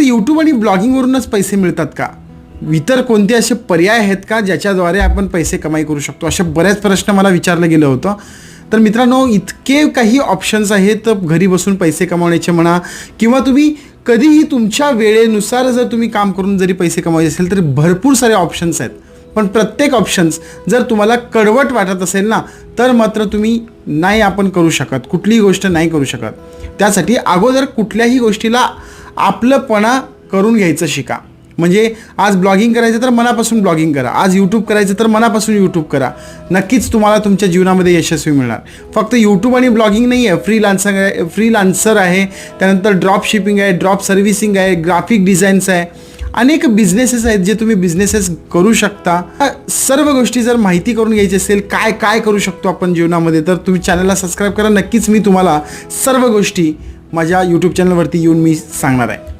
YouTube आणि ब्लॉगिंगवरूनच पैसे मिळतात का? इतर कोणते असे पर्याय आहेत का ज्याच्याद्वारे आपण पैसे कमाई करू शकतो? असे बऱ्याच प्रश्न मला विचारलं गेलं होतं. तर मित्रांनो, इतके काही ऑप्शन्स आहेत घरी बसून पैसे कमावण्याचे म्हणा, किंवा तुम्ही कधीही तुमच्या वेळेनुसार जर तुम्ही काम करून जरी पैसे कमवायचे असेल तर भरपूर सारे ऑप्शन्स आहेत. पण प्रत्येक ऑप्शन्स जर तुम्हाला कडवट वाटत असेल ना, तर मात्र तुम्ही नाही आपण करू शकत, कुठलीही गोष्ट नाही करू शकत. त्यासाठी अगोदर कुठल्याही गोष्टीला आपलंपणा करून घ्यायचं शिका. म्हणजे आज ब्लॉगिंग करायचं तर मनापासून ब्लॉगिंग करा, आज यूट्यूब करायचं तर मनापासून यूट्यूब करा. नक्कीच तुम्हाला तुमच्या जीवनामध्ये यशस्वी मिळणार. फक्त यूट्यूब आणि ब्लॉगिंग नाही आहे, फ्रीलान्सर आहे, त्यानंतर ड्रॉप शिपिंग आहे, ड्रॉप सर्व्हिसिंग आहे, ग्राफिक डिझाईन्स आहे, अनेक बिझनेसेस आहेत जे तुम्ही बिझनेसेस करू शकता. सर्व गोष्टी जर माहिती करून घ्यायची असेल काय काय करू शकतो आपण जीवनामध्ये, तर तुम्ही चॅनलला सबस्क्राईब करा. नक्कीच मी तुम्हाला सर्व गोष्टी माझ्या यूट्यूब चॅनलवरती येऊन मी सांगणार आहे.